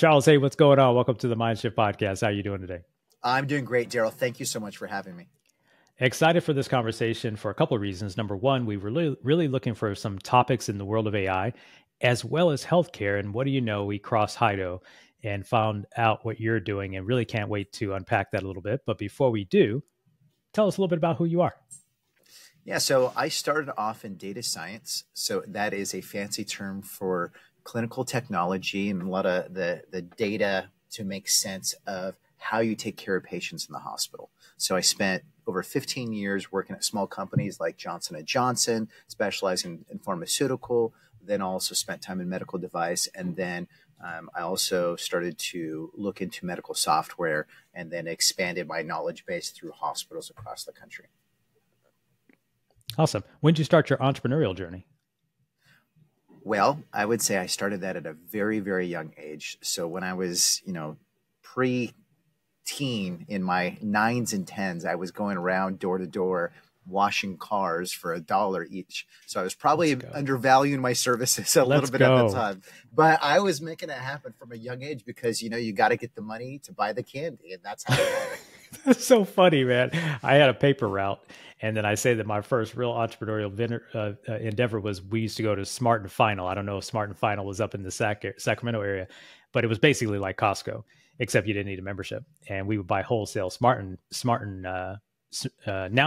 Charles, hey, what's going on? Welcome to the MindShift Podcast. How are you doing today? I'm doing great, Darrell. Thank you so much for having me. Excited for this conversation for a couple of reasons. Number one, we were really looking for some topics in the world of AI, as well as healthcare. And what do you know? We crossed HiDO and found out what you're doing and really can't wait to unpack that a little bit. But before we do, tell us a little bit about who you are. Yeah, so I started off in data science. So that is a fancy term for clinical technology and a lot of the data to make sense of how you take care of patients in the hospital. So I spent over 15 years working at small companies like Johnson & Johnson, specializing in pharmaceutical, then also spent time in medical device. And then I also started to look into medical software and then expanded my knowledge base through hospitals across the country. Awesome. When did you start your entrepreneurial journey? Well, I would say I started that at a very, very young age. So when I was, pre-teen in my 9s and 10s, I was going around door to door washing cars for $1 each. So I was probably undervaluing my services a little bit at the time. But I was making it happen from a young age because, you got to get the money to buy the candy. And that's how it happened. That's so funny, man. I had a paper route. And then I say that my first real entrepreneurial endeavor was we used to go to Smart and Final. I don't know if Smart and Final was up in the Sacramento area, but it was basically like Costco, except you didn't need a membership. And we would buy wholesale Smart and now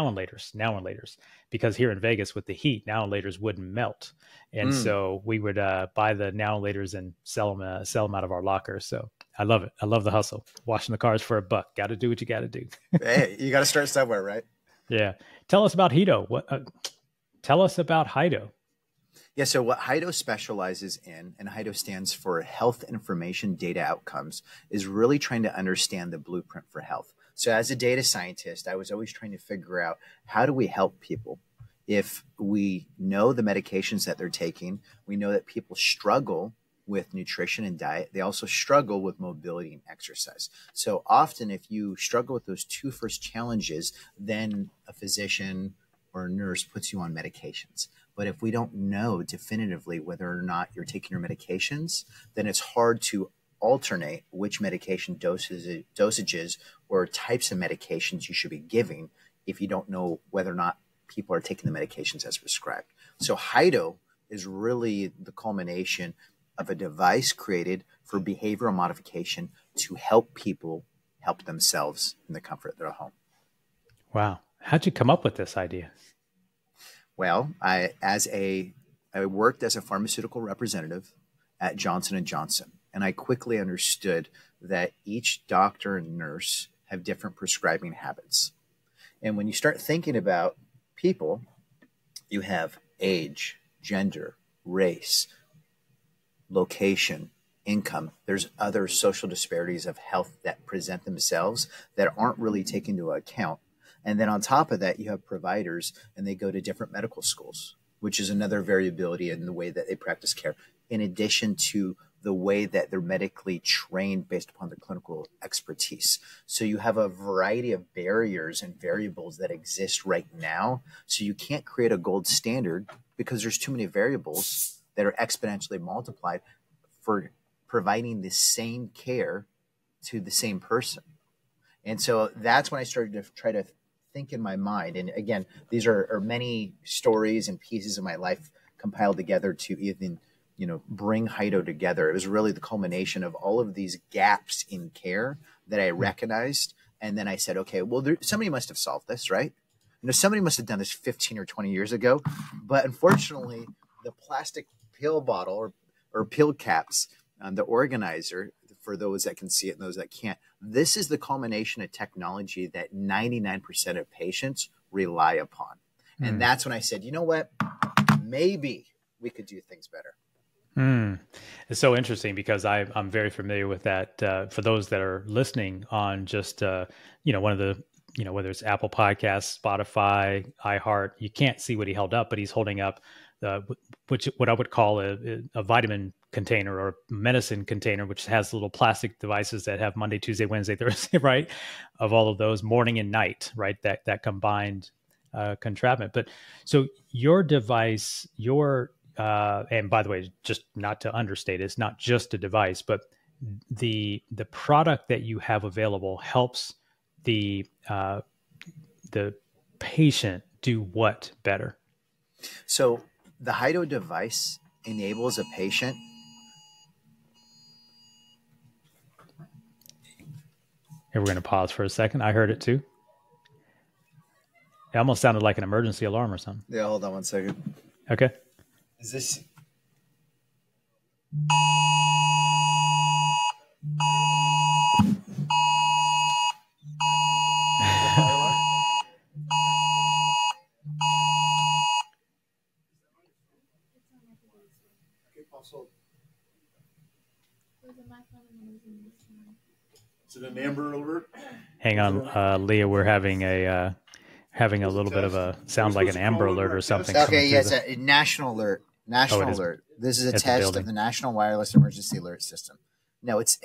and laters, because here in Vegas with the heat, now and laters wouldn't melt. And so we would buy the now and laters and sell them out of our lockers. So I love it. I love the hustle. Washing the cars for $1. Got to do what you got to do. Hey, you got to start somewhere, right? Yeah. Tell us about HiDO. Tell us about HiDO. Yeah, so what HiDO specializes in, and HiDO stands for Health Information Data Outcomes, is really trying to understand the blueprint for health. So as a data scientist, I was always trying to figure out how do we help people? If we know the medications that they're taking, we know that people struggle with nutrition and diet. They also struggle with mobility and exercise. So often if you struggle with those two first challenges, then a physician or a nurse puts you on medications. But if we don't know definitively whether or not you're taking your medications, then it's hard to alternate which medication dosages or types of medications you should be giving if you don't know whether or not people are taking the medications as prescribed. So HiDO is really the culmination of a device created for behavioral modification to help people help themselves in the comfort of their home. Wow. How'd you come up with this idea? Well, I worked as a pharmaceutical representative at Johnson & Johnson, and I quickly understood that each doctor and nurse have different prescribing habits. And when you start thinking about people, you have age, gender, race, location, income. There's other social disparities of health that present themselves that aren't really taken into account. And then on top of that, you have providers and they go to different medical schools, which is another variability in the way that they practice care, in addition to the way that they're medically trained based upon their clinical expertise. So you have a variety of barriers and variables that exist right now. So you can't create a gold standard because there's too many variables that are exponentially multiplied for providing the same care to the same person. And so that's when I started to try to think in my mind. And again, these are many stories and pieces of my life compiled together to even, bring HiDO together. It was really the culmination of all of these gaps in care that I recognized. And then I said, okay, well, somebody must have solved this, right? Somebody must have done this 15 or 20 years ago. But unfortunately, the plastic pill bottle or pill caps, the organizer, for those that can see it and those that can't, this is the culmination of technology that 99% of patients rely upon. And that's when I said, you know what, maybe we could do things better. It's so interesting because I'm very familiar with that. For those that are listening on just, one of the, whether it's Apple Podcasts, Spotify, iHeart, you can't see what he held up, but he's holding up what I would call a vitamin container or medicine container, which has little plastic devices that have Monday, Tuesday, Wednesday, Thursday, right? Of all of those, morning and night, right? That combined contraption. But so your device, and by the way, just not to understate, it's not just a device, but the product that you have available helps the patient do what better? So the HiDO device enables a patient. Here, we're going to pause for a second. I heard it too. It almost sounded like an emergency alarm or something. Yeah, hold on one second. Okay. Is this? Is it an Amber Alert? Hang on, Leah. We're having a little bit of a sound like an Amber Alert or something. Okay, yeah, it's a national alert. National is. alert. This is a It's a test building. of the National Wireless Emergency Alert System. No, it's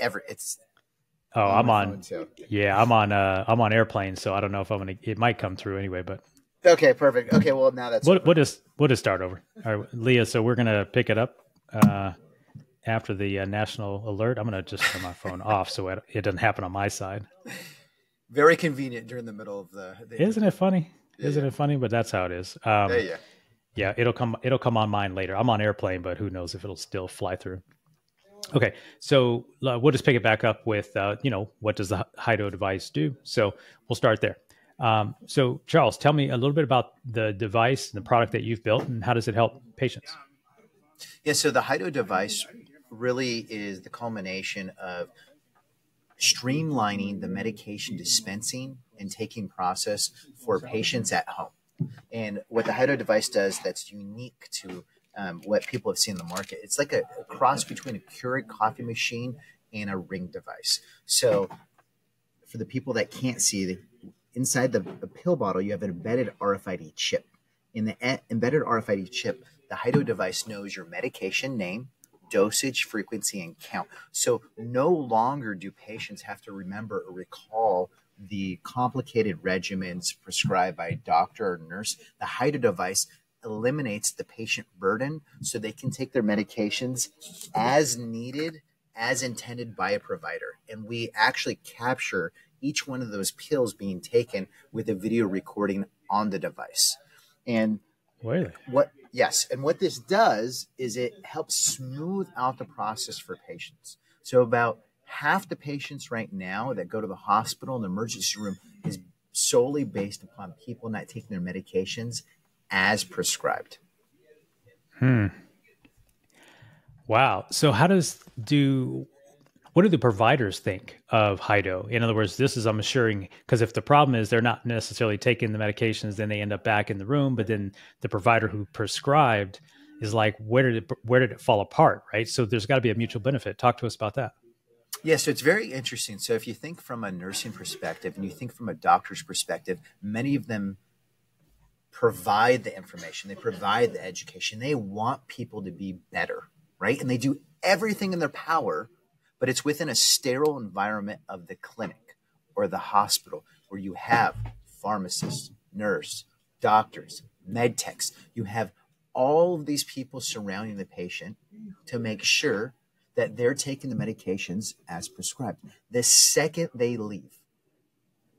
Oh, I'm my on. phone, too. Yeah, I'm on airplane, so I don't know if I'm gonna. It might come through anyway, but Okay, perfect. Okay, well now that's we'll just start over. All right, Leah. So we're gonna pick it up after the national alert. I'm gonna just turn my phone off so it doesn't happen on my side. very convenient during the middle of the Isn't it funny? Yeah, Isn't yeah. it funny? But that's how it is. yeah. Yeah, it'll come on mine later. I'm on airplane, but who knows if it'll still fly through. Okay, so we'll just pick it back up with, what does the HiDO device do? So we'll start there. So Charles, tell me a little bit about the device and the product that you've built, and how does it help patients? Yeah, so the HiDO device really is the culmination of streamlining the medication dispensing and taking process for patients at home. And what the HiDO device does that's unique to what people have seen in the market, it's like a cross between a Keurig coffee machine and a Ring device. So for the people that can't see, inside the pill bottle, you have an embedded RFID chip. In the embedded RFID chip, the HiDO device knows your medication name, dosage, frequency, and count. So no longer do patients have to remember or recall the complicated regimens prescribed by a doctor or nurse. The HiDO device eliminates the patient burden so they can take their medications as needed, as intended by a provider. And we actually capture each one of those pills being taken with a video recording on the device. And Really? what this does is it helps smooth out the process for patients. So about half the patients right now that go to the hospital and the emergency room is solely based upon people not taking their medications as prescribed. Wow. So what do the providers think of HiDO? In other words, I'm assuring, because if the problem is they're not necessarily taking the medications, then they end up back in the room, but then the provider who prescribed is like, where did it fall apart, right? So there's got to be a mutual benefit. Talk to us about that. Yeah, so it's very interesting. So if you think from a nursing perspective and you think from a doctor's perspective, many of them provide the information, they provide the education, they want people to be better, right? And they do everything in their power, but it's within a sterile environment of the clinic or the hospital where you have pharmacists, nurse, doctors, med techs. You have all of these people surrounding the patient to make sure that they're taking the medications as prescribed. The second they leave,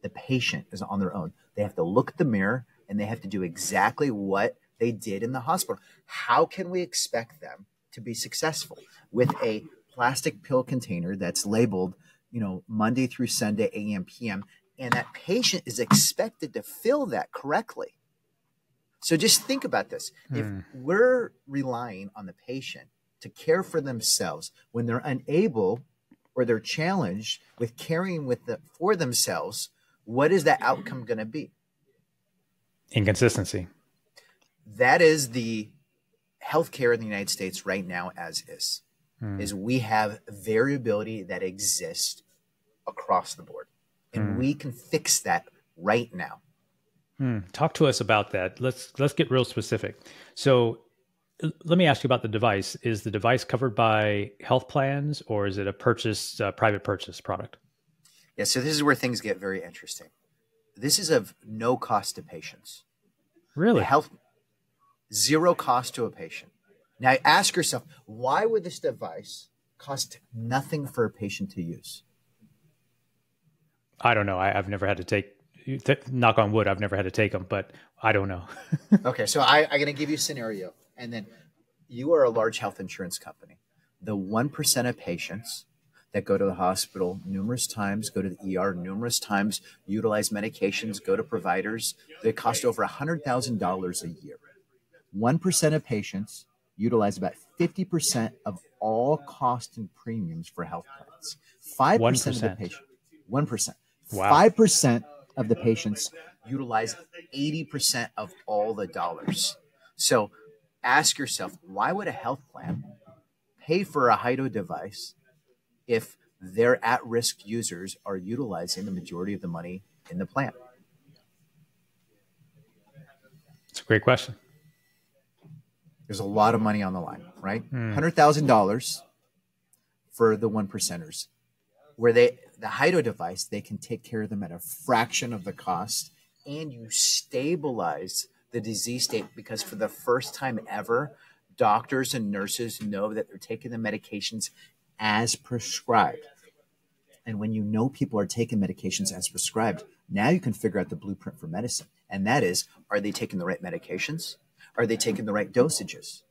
the patient is on their own. They have to look at the mirror and they have to do exactly what they did in the hospital. How can we expect them to be successful with a plastic pill container that's labeled, Monday through Sunday, AM, PM, and that patient is expected to fill that correctly? So just think about this. If we're relying on the patient to care for themselves when they're unable or they're challenged with caring for themselves, what is that outcome going to be? Inconsistency. That is the healthcare in the United States right now as is we have variability that exists across the board. And we can fix that right now. Talk to us about that. Let's get real specific. So let me ask you about the device. Is the device covered by health plans, or is it a private purchase product? Yeah, so this is where things get very interesting. This is of no cost to patients. Really? Zero cost to a patient. Now ask yourself, why would this device cost nothing for a patient to use. I don't know. I've never had to take, knock on wood, I've never had to take them, but I don't know. Okay, so I'm going to give you a scenario. And then you are a large health insurance company. The 1% of patients that go to the hospital numerous times, go to the ER numerous times, utilize medications, go to providers, they cost over $100,000 a year. 1% of patients utilize about 50% of all costs and premiums for health plans. 5% of the patients, 1%. Wow. 5% of the patients utilize 80% of all the dollars. So ask yourself, why would a health plan pay for a HiDO device if their at-risk users are utilizing the majority of the money in the plan? It's a great question. There's a lot of money on the line, right? $100,000 for the 1%ers, where the HiDO device, they can take care of them at a fraction of the cost, and you stabilize the disease state, because for the first time ever, doctors and nurses know that they're taking the medications as prescribed. And when you know people are taking medications as prescribed, now you can figure out the blueprint for medicine. And that is, are they taking the right medications? Are they taking the right dosages?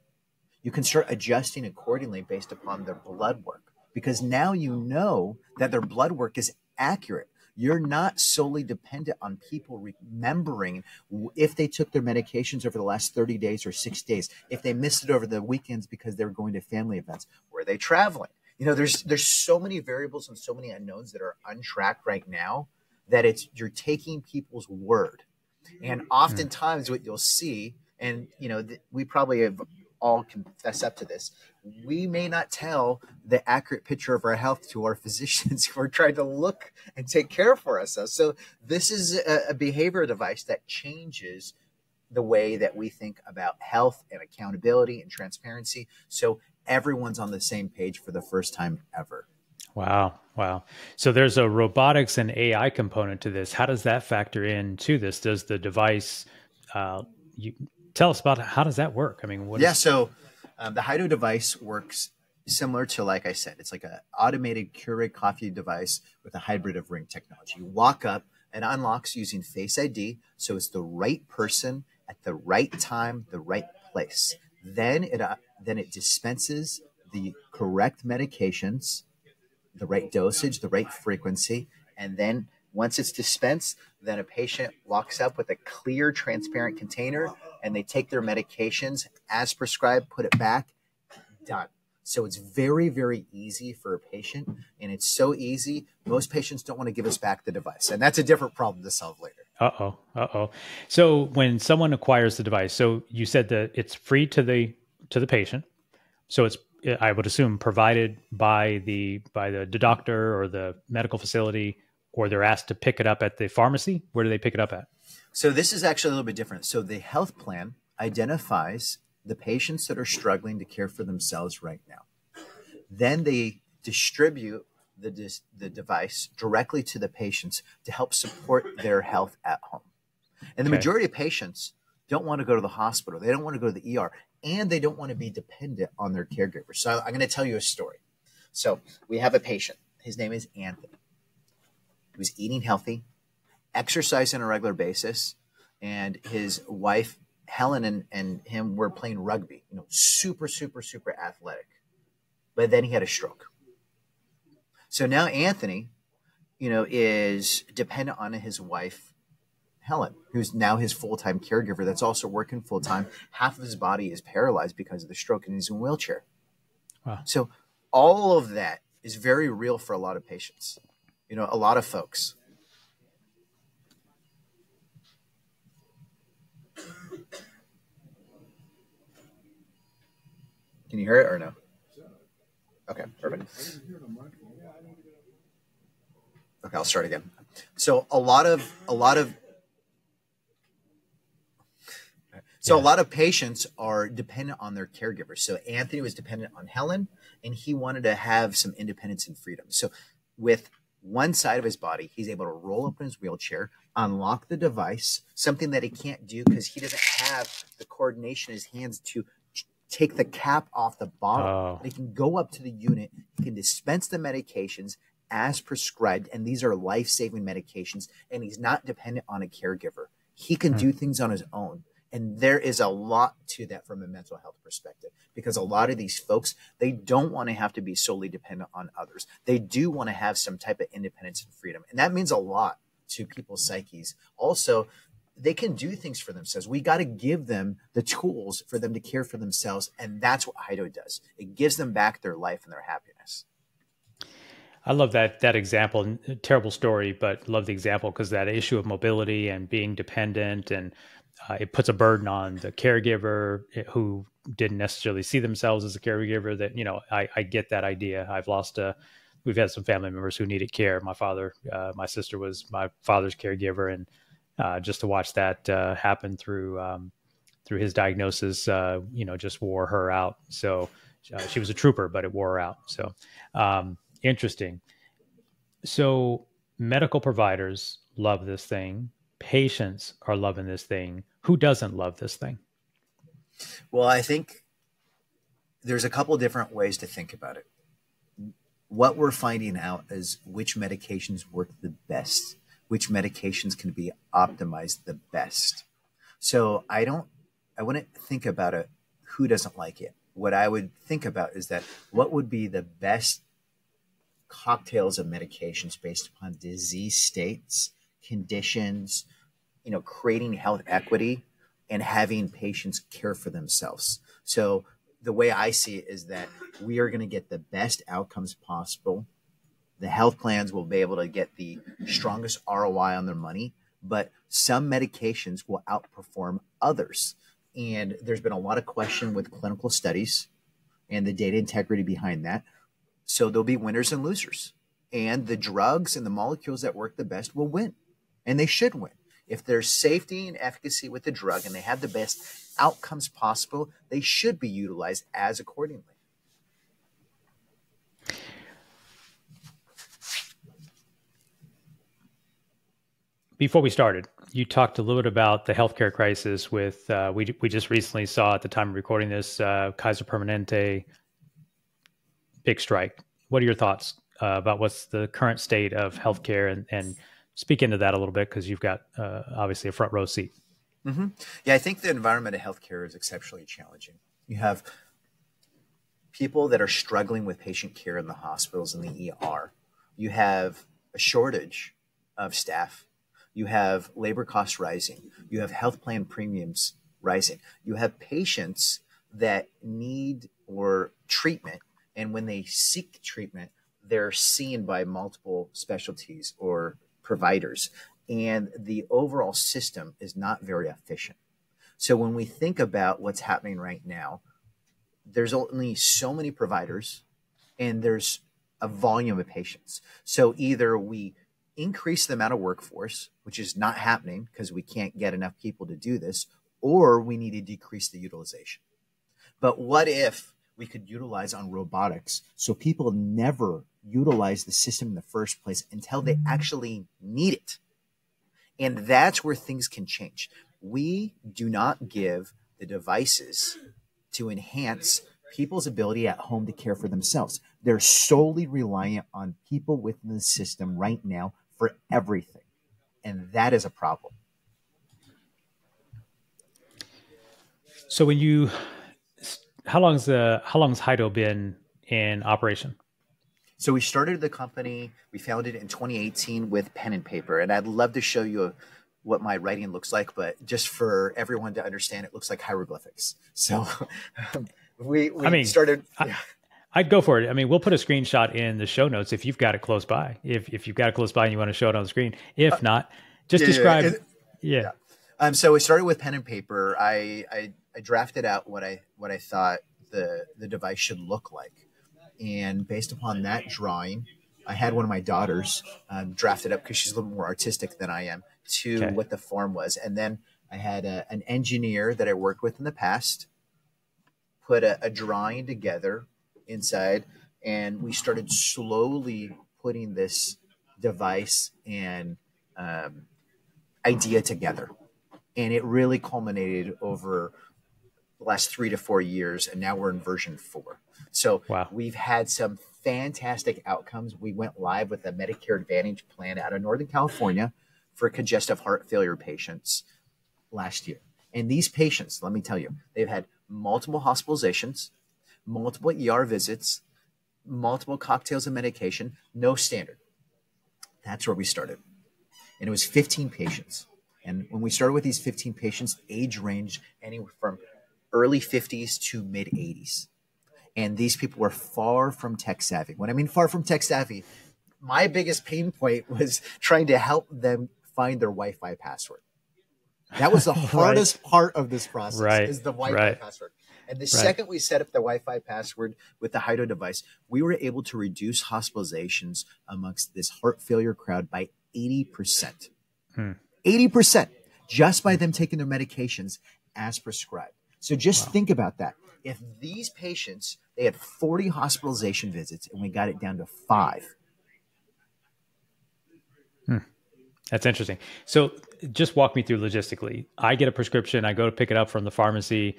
You can start adjusting accordingly based upon their blood work, because now you know that their blood work is accurate. You're not solely dependent on people remembering if they took their medications over the last 30 days or 6 days, if they missed it over the weekends because they were going to family events. Were they traveling? You know, there's so many variables and so many unknowns that are untracked right now that you're taking people's word. And oftentimes what you'll see, and you know, we probably have all confess up to this, we may not tell the accurate picture of our health to our physicians who are trying to look and take care for us. So this is a behavior device that changes the way that we think about health and accountability and transparency. So everyone's on the same page for the first time ever. Wow. Wow. So there's a robotics and AI component to this. How does that factor into this? Does the device, you tell us about how does that work? I mean, So the HiDO device works similar to, like I said, it's like an automated Keurig coffee device with a hybrid of Ring technology. You walk up and unlocks using Face ID. So it's the right person at the right time, the right place. Then it dispenses the correct medications, the right dosage, the right frequency. And then once it's dispensed, then a patient walks up with a clear, transparent container, and they take their medications as prescribed, put it back, done. So it's very, very easy for a patient, and it's so easy, most patients don't want to give us back the device. And that's a different problem to solve later. Uh-oh. So when someone acquires the device, so you said that it's free to the patient. So it's, I would assume, provided by the doctor or the medical facility, or they're asked to pick it up at the pharmacy. Where do they pick it up at? So this is actually a little bit different. So the health plan identifies the patients that are struggling to care for themselves right now. Then they distribute the device directly to the patients to help support their health at home. And the majority of patients don't want to go to the hospital. They don't want to go to the ER, and they don't want to be dependent on their caregivers. So I'm going to tell you a story. So we have a patient. His name is Anthony. He was eating healthy, exercising on a regular basis, and his wife, Helen, and him were playing rugby, you know, super, super, super athletic. But then he had a stroke. So now Anthony, you know, is dependent on his wife, Helen, who's now his full-time caregiver that's also working full-time. Half of his body is paralyzed because of the stroke, and he's in a wheelchair. Wow. So all of that is very real for a lot of patients, you know, a lot of folks. Can you hear it or no? Okay, perfect. Okay, I'll start again. So a lot of patients are dependent on their caregivers. So Anthony was dependent on Helen, and he wanted to have some independence and freedom. So with one side of his body, he's able to roll up in his wheelchair, unlock the device, something that he can't do because he doesn't have the coordination in his hands to take the cap off the bottle. Oh. He can go up to the unit. He can dispense the medications as prescribed. And these are life-saving medications. And he's not dependent on a caregiver. He can do things on his own. And there is a lot to that from a mental health perspective, because a lot of these folks, they don't want to have to be solely dependent on others. They do want to have some type of independence and freedom. And that means a lot to people's psyches. Also, they can do things for themselves. We got to give them the tools for them to care for themselves. And that's what HiDO does. It gives them back their life and their happiness. I love that example. Terrible story, but love the example because that issue of mobility and being dependent, and it puts a burden on the caregiver who didn't necessarily see themselves as a caregiver. That, I get that idea. We've had some family members who needed care. My sister was my father's caregiver, and just to watch that happen through his diagnosis, just wore her out. So she was a trooper, but it wore her out. So interesting. So medical providers love this thing. Patients are loving this thing. Who doesn't love this thing? Well, I think there's a couple different ways to think about it. What we're finding out is which medications work the best, which medications can be optimized the best. So I wouldn't think about it, who doesn't like it. What I would think about is that what would be the best cocktails of medications based upon disease states, conditions, creating health equity and having patients care for themselves. So the way I see it is that we are going to get the best outcomes possible. The health plans will be able to get the strongest ROI on their money, but some medications will outperform others. And there's been a lot of question with clinical studies and the data integrity behind that. So there'll be winners and losers. And the drugs and the molecules that work the best will win. And they should win. If there's safety and efficacy with the drug and they have the best outcomes possible, they should be utilized as accordingly. Before we started, you talked a little bit about the healthcare crisis with, we just recently saw at the time of recording this, Kaiser Permanente big strike. What are your thoughts about what's the current state of healthcare, and speak into that a little bit because you've got obviously a front row seat. Mm-hmm. Yeah, I think the environment of healthcare is exceptionally challenging. You have people that are struggling with patient care in the hospitals and the ER. You have a shortage of staff. You have labor costs rising. You have health plan premiums rising. You have patients that need or treatment, and when they seek treatment, they're seen by multiple specialties or providers, and the overall system is not very efficient. So when we think about what's happening right now, there's only so many providers and there's a volume of patients. So either we increase the amount of workforce, which is not happening because we can't get enough people to do this, or we need to decrease the utilization. But what if we could utilize on robotics so people never utilize the system in the first place until they actually need it? And that's where things can change. We do not give the devices to enhance people's ability at home to care for themselves. They're solely reliant on people within the system right now for everything. And that is a problem. So how long's HiDO been in operation? So we started the company, we founded it in 2018 with pen and paper. And I'd love to show you what my writing looks like, but just for everyone to understand, it looks like hieroglyphics. So we started. I'd go for it. I mean, we'll put a screenshot in the show notes if you've got it close by. If you've got it close by and you want to show it on the screen. If not, just describe. Yeah. So we started with pen and paper. I drafted out what I thought the device should look like. And based upon that drawing, I had one of my daughters draft it up because she's a little more artistic than I am to what the form was. And then I had an engineer that I worked with in the past put a drawing together inside, and we started slowly putting this device and idea together. And it really culminated over the last 3 to 4 years, and now we're in version 4. So Wow. we've had some fantastic outcomes. We went live with a Medicare Advantage plan out of Northern California for congestive heart failure patients last year. And these patients, let me tell you, they've had multiple hospitalizations, multiple ER visits, multiple cocktails of medication, no standard. That's where we started. And it was 15 patients. And when we started with these 15 patients, age ranged anywhere from early 50s to mid 80s. And these people were far from tech savvy. When I mean far from tech savvy, my biggest pain point was trying to help them find their Wi-Fi password. That was the hardest part of this process, is the Wi-Fi password. And the second we set up the Wi-Fi password with the HiDO device, we were able to reduce hospitalizations amongst this heart failure crowd by 80%. 80% just by them taking their medications as prescribed. So just think about that. If these patients, they had 40 hospitalization visits and we got it down to 5. That's interesting. So just walk me through logistically. I get a prescription. I go to pick it up from the pharmacy.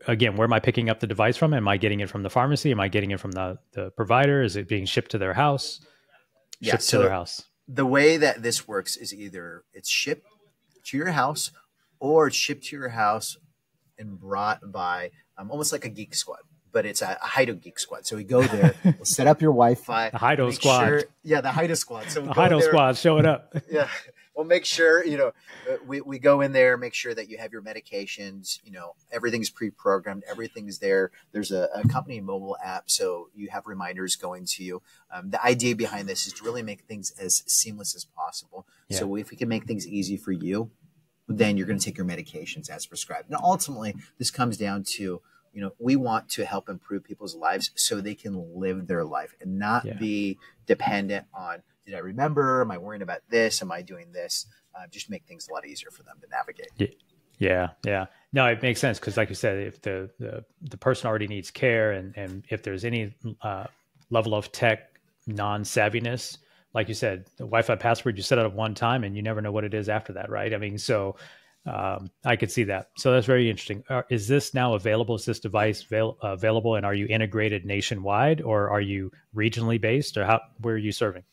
Again, where am I picking up the device from? Am I getting it from the pharmacy? Am I getting it from the provider? Is it being shipped to their house? Shipped to their house. The way that this works is either it's shipped to your house or it's shipped to your house and brought by almost like a geek squad. But it's a HiDO geek squad. So we go there, we'll set up your Wi-Fi. The HiDO squad. The HiDO squad. So the HiDO squad showing up. Yeah. We'll make sure, we go in there, make sure that you have your medications, everything's pre-programmed, everything's there. There's a company mobile app, so you have reminders going to you. The idea behind this is to really make things as seamless as possible. Yeah. So if we can make things easy for you, then you're going to take your medications as prescribed. And ultimately, this comes down to, we want to help improve people's lives so they can live their life and not be dependent on, did I remember? Am I worrying about this? Am I doing this? Just make things a lot easier for them to navigate. Yeah. No, it makes sense because, like you said, if the person already needs care, and if there's any level of tech non-savviness, like you said, the Wi-Fi password you set it up one time, and you never know what it is after that, right? I mean, so I could see that. So that's very interesting. Is this now available? Is this device available, and are you integrated nationwide, or are you regionally based, or where are you serving?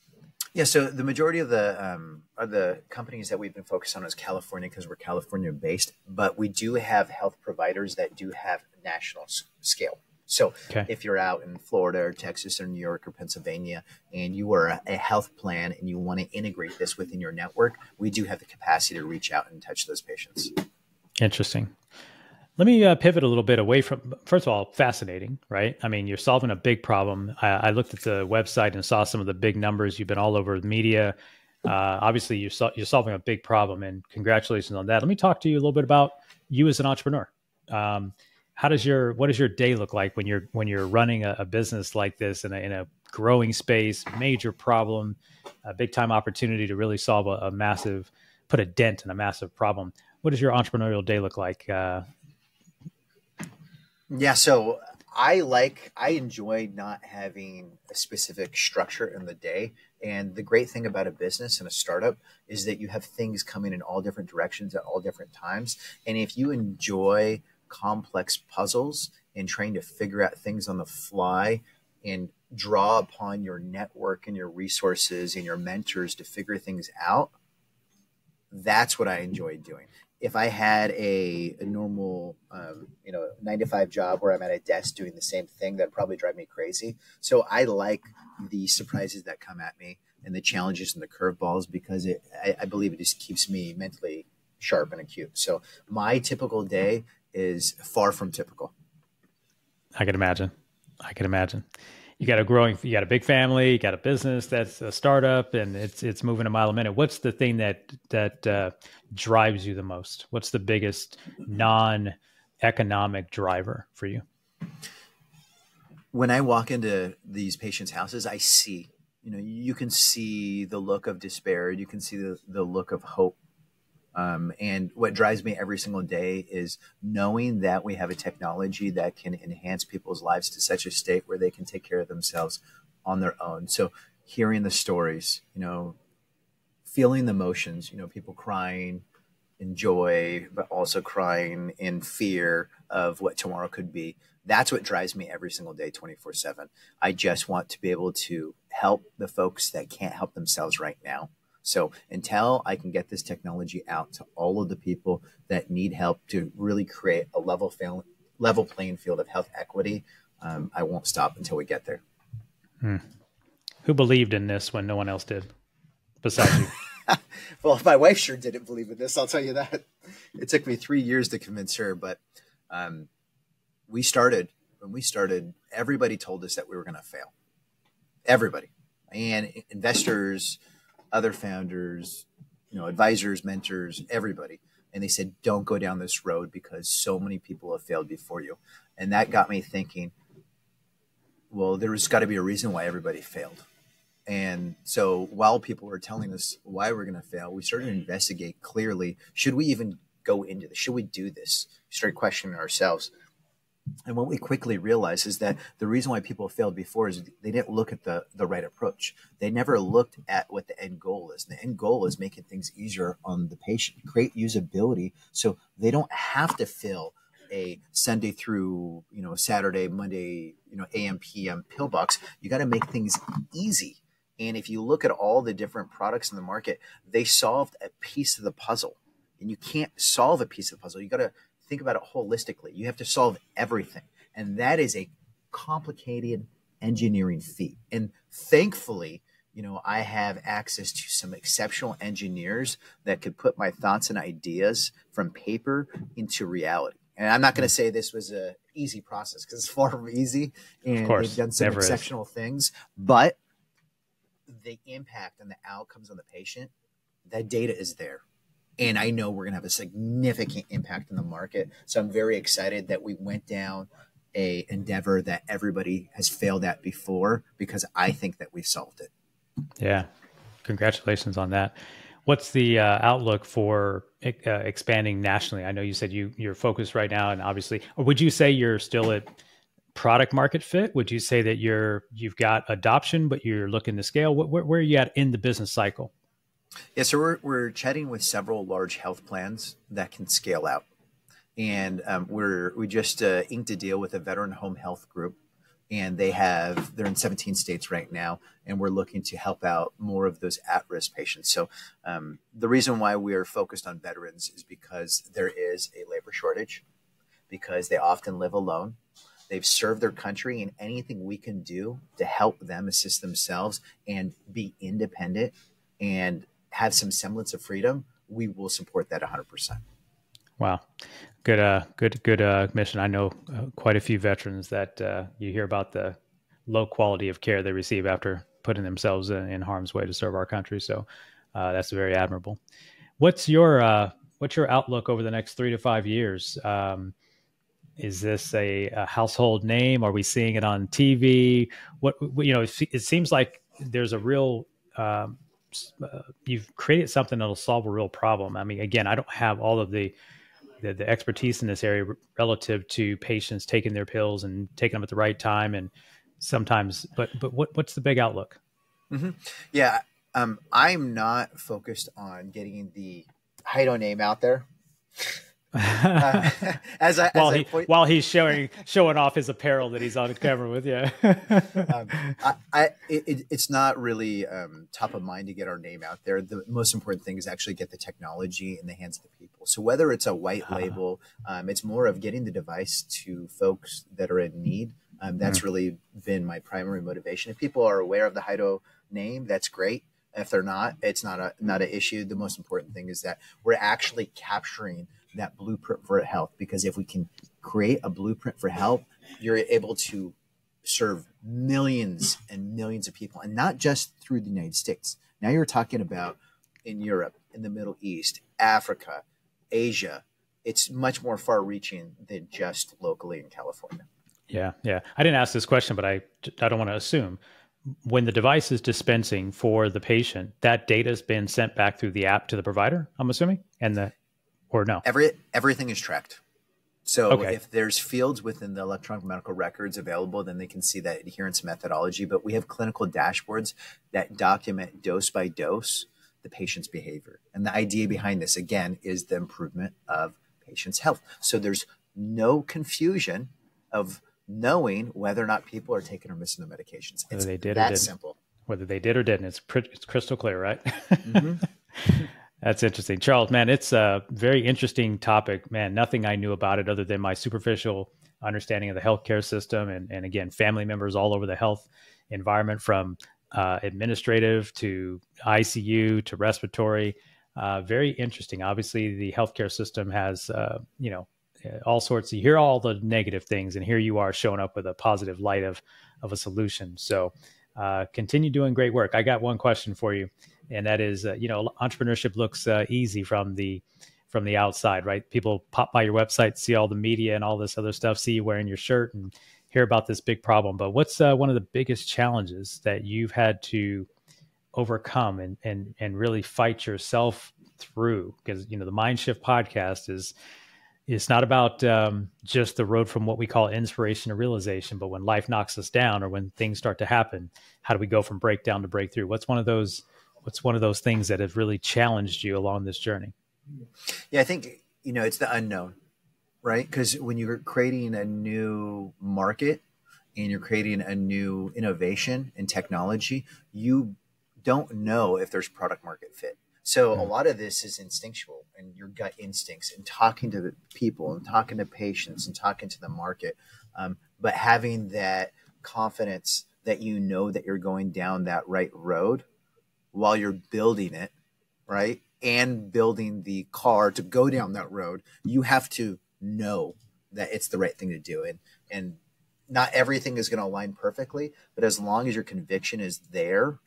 Yeah, so the majority of the companies that we've been focused on is California because we're California based, but we do have health providers that do have national scale. So if you're out in Florida or Texas or New York or Pennsylvania and you are a health plan and you want to integrate this within your network, we do have the capacity to reach out and touch those patients. Interesting. Let me pivot a little bit away from, first of all, fascinating, right? I mean, you're solving a big problem. I looked at the website and saw some of the big numbers. You've been all over the media. Obviously, you're solving a big problem, and congratulations on that. Let me talk to you a little bit about you as an entrepreneur. What does your day look like when you're running a business like this in a growing space, major problem, a big time opportunity to really solve put a dent in a massive problem? What does your entrepreneurial day look like? Yeah, so I enjoy not having a specific structure in the day. And the great thing about a business and a startup is that you have things coming in all different directions at all different times. And if you enjoy complex puzzles and trying to figure out things on the fly and draw upon your network and your resources and your mentors to figure things out, that's what I enjoy doing. If I had a normal, 9-to-5 job where I'm at a desk doing the same thing, that'd probably drive me crazy. So I like the surprises that come at me and the challenges and the curveballs because I believe it just keeps me mentally sharp and acute. So my typical day is far from typical. I can imagine. You got a big family, you got a business that's a startup, and it's moving a mile a minute. What's the thing that drives you the most? What's the biggest non-economic driver for you? When I walk into these patients' houses, I see, you can see the look of despair. You can see the look of hope. And what drives me every single day is knowing that we have a technology that can enhance people's lives to such a state where they can take care of themselves on their own. So hearing the stories, feeling the emotions, people crying, in joy, but also crying in fear of what tomorrow could be. That's what drives me every single day, 24/7. I just want to be able to help the folks that can't help themselves right now. So until I can get this technology out to all of the people that need help to really create a level playing field of health equity, I won't stop until we get there. Who believed in this when no one else did besides you? Well, my wife sure didn't believe in this. I'll tell you that. It took me 3 years to convince her, but when we started, everybody told us that we were going to fail. Everybody, and investors, other founders, advisors, mentors, everybody. And they said, don't go down this road because so many people have failed before you. And that got me thinking, well, there's got to be a reason why everybody failed. And so while people were telling us why we're going to fail, we started to investigate clearly, should we even go into this? Should we do this? We started questioning ourselves. And what we quickly realized is that the reason why people failed before is they didn't look at the right approach. They never looked at what the end goal is. The end goal is making things easier on the patient, create usability so they don't have to fill a Sunday through, Saturday, Monday, AM, PM pill box. You got to make things easy. And if you look at all the different products in the market, they solved a piece of the puzzle. And you can't solve a piece of the puzzle. You got to think about it holistically. You have to solve everything. And that is a complicated engineering feat. And thankfully, I have access to some exceptional engineers that could put my thoughts and ideas from paper into reality. And I'm not going to say this was an easy process because it's far from easy. And they've done some exceptional things. But the impact and the outcomes on the patient, that data is there. And I know we're going to have a significant impact in the market. So I'm very excited that we went down a endeavor that everybody has failed at before, because I think that we solved it. Yeah. Congratulations on that. What's the outlook for expanding nationally? I know you said you're focused right now, and obviously, or would you say you're still at product market fit? Would you say that you've got adoption, but you're looking to scale? Where are you at in the business cycle? Yeah, so we're chatting with several large health plans that can scale out, and we just inked a deal with a veteran home health group, and they're in 17 states right now, and we're looking to help out more of those at-risk patients. So the reason why we are focused on veterans is because there is a labor shortage, because they often live alone. They've served their country, and anything we can do to help them assist themselves and be independent and have some semblance of freedom, we will support that 100%. Wow. Good mission. I know quite a few veterans that you hear about the low quality of care they receive after putting themselves in harm's way to serve our country. So that's very admirable. What's your outlook over the next 3 to 5 years? Is this a household name? Are we seeing it on TV? It seems like there's a real, you've created something that'll solve a real problem. I mean, again, I don't have all of the expertise in this area relative to patients taking their pills and taking them at the right time. And sometimes, but what's the big outlook? Mm-hmm. Yeah. I'm not focused on getting the HiDO name out there. While he's showing off his apparel that he's on camera with, yeah. It's not really top of mind to get our name out there. The most important thing is actually get the technology in the hands of the people. So whether it's a white label, it's more of getting the device to folks that are in need. That's really been my primary motivation. If people are aware of the HiDO name, that's great. If they're not, it's not an issue. The most important thing is that we're actually capturing that blueprint for health, because if we can create a blueprint for health, you're able to serve millions and millions of people, and not just through the United States. Now you're talking about in Europe, in the Middle East, Africa, Asia. It's much more far reaching than just locally in California. Yeah. I didn't ask this question, but I don't want to assume. When the device is dispensing for the patient, that data has been sent back through the app to the provider, I'm assuming, or no? Everything is tracked. So if there's fields within the electronic medical records available, then they can see that adherence methodology. But we have clinical dashboards that document dose by dose the patient's behavior. And the idea behind this, again, is the improvement of patients' health. So there's no confusion of knowing whether or not people are taking or missing their medications. It's that simple. Whether they did or didn't, it's crystal clear, right? Mm-hmm. That's interesting. Charles, man, it's a very interesting topic, man. Nothing I knew about it other than my superficial understanding of the healthcare system. And again, family members all over the health environment, from administrative to ICU to respiratory. Very interesting. Obviously, the healthcare system has, all sorts. You hear all the negative things, and here you are showing up with a positive light of a solution. So continue doing great work. I got one question for you, and that is, entrepreneurship looks easy from the outside, right? People pop by your website, see all the media and all this other stuff, see you wearing your shirt and hear about this big problem. But what's one of the biggest challenges that you've had to overcome and really fight yourself through? Because, the MindShift podcast it's not about just the road from what we call inspiration to realization, but when life knocks us down or when things start to happen, how do we go from breakdown to breakthrough? What's one of those things that have really challenged you along this journey? Yeah, I think, it's the unknown, right? Because when you're creating a new market and you're creating a new innovation in technology, you don't know if there's product market fit. So a lot of this is instinctual and your gut instincts and talking to the people and talking to patients and talking to the market. But having that confidence that that you're going down that right road while you're building it, right? And building the car to go down that road, you have to know that it's the right thing to do. And not everything is going to align perfectly, but as long as your conviction is there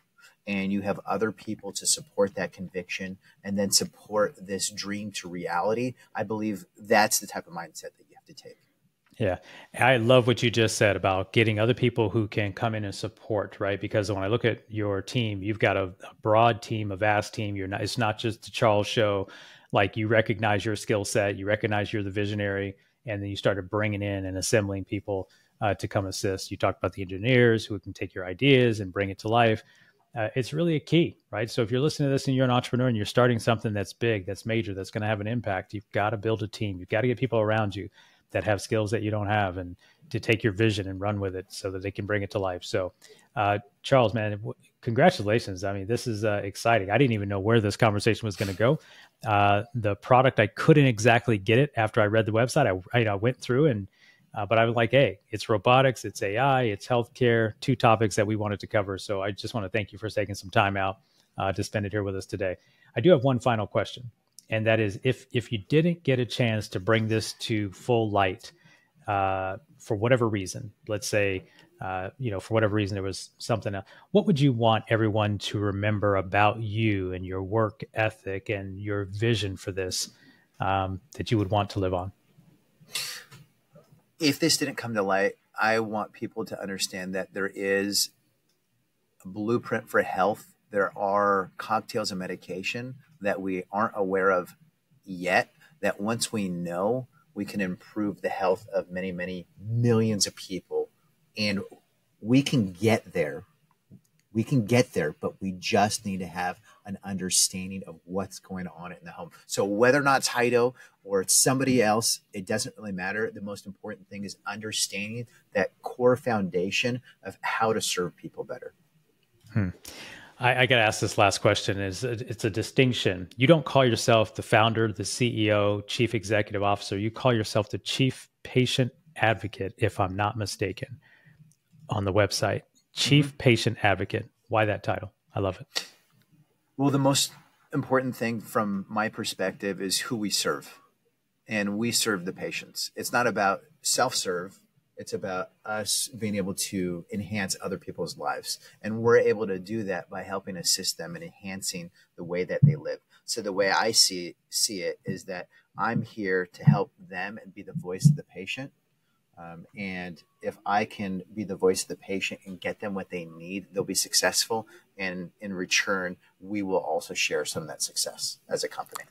and you have other people to support that conviction and then support this dream to reality, I believe that's the type of mindset that you have to take. Yeah. I love what you just said about getting other people who can come in and support, right? Because when I look at your team, you've got a broad team, a vast team. It's not just the Charles show. Like, you recognize your skill set, you recognize you're the visionary, and then you started bringing in and assembling people to come assist. You talked about the engineers who can take your ideas and bring it to life. It's really a key, right? So if you're listening to this and you're an entrepreneur and you're starting something that's big, that's major, that's going to have an impact, you've got to build a team. You've got to get people around you that have skills that you don't have, and to take your vision and run with it so that they can bring it to life. So Charles, man, congratulations. I mean, this is exciting. I didn't even know where this conversation was going to go. The product, I couldn't exactly get it after I read the website. I went through but I was like, hey, it's robotics, it's AI, it's healthcare, two topics that we wanted to cover. So I just want to thank you for taking some time out to spend it here with us today. I do have one final question. And that is, if you didn't get a chance to bring this to full light for whatever reason, let's say, for whatever reason, there was something else, what would you want everyone to remember about you and your work ethic and your vision for this that you would want to live on? If this didn't come to light, I want people to understand that there is a blueprint for health. There are cocktails of medication that we aren't aware of yet, that once we know, we can improve the health of many, many millions of people. And we can get there. We can get there, but we just need to have an understanding of what's going on in the home. So whether or not it's HiDO or it's somebody else, it doesn't really matter. The most important thing is understanding that core foundation of how to serve people better. I got to ask this last question. It's a distinction. You don't call yourself the founder, the CEO, chief executive officer. You call yourself the chief patient advocate, if I'm not mistaken, on the website. Chief Patient Advocate. Why that title? I love it. Well, the most important thing from my perspective is who we serve. And we serve the patients. It's not about self-serve. It's about us being able to enhance other people's lives. And we're able to do that by helping assist them in enhancing the way that they live. So the way I see it is that I'm here to help them and be the voice of the patient. And if I can be the voice of the patient and get them what they need, they'll be successful. And in return, we will also share some of that success as a company.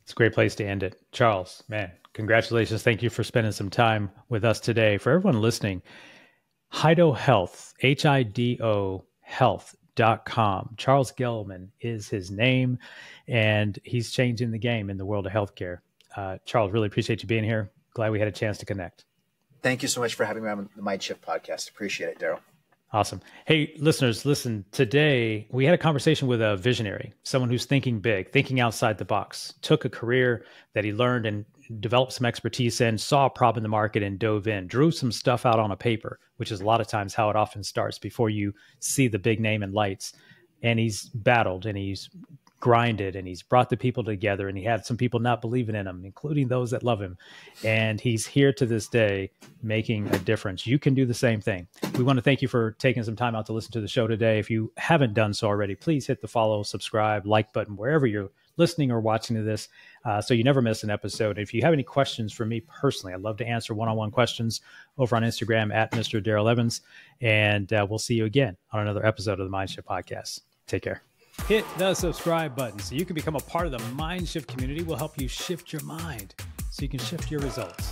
It's a great place to end it. Charles, man, congratulations. Thank you for spending some time with us today. For everyone listening, HiDO Health, HiDO Health. MindShift.com. Charles Gellman is his name, and he's changing the game in the world of healthcare. Charles, really appreciate you being here. Glad we had a chance to connect. Thank you so much for having me on the MindShift podcast. Appreciate it, Darrell. Awesome. Hey, listeners, listen, today we had a conversation with a visionary, someone who's thinking big, thinking outside the box, took a career that he learned and developed some expertise in, saw a problem in the market and dove in, drew some stuff out on a paper, which is a lot of times how it often starts before you see the big name and lights. And he's battled and he's grinded and he's brought the people together, and he had some people not believing in him, including those that love him. And he's here to this day making a difference. You can do the same thing. We want to thank you for taking some time out to listen to the show today. If you haven't done so already, please hit the follow, subscribe, like button wherever you're listening or watching to this, so you never miss an episode. If you have any questions for me personally, I'd love to answer one-on-one questions over on Instagram at Mr. Darrell Evans. And we'll see you again on another episode of the MindShift Podcast. Take care. Hit the subscribe button so you can become a part of the MindShift community. We'll help you shift your mind so you can shift your results.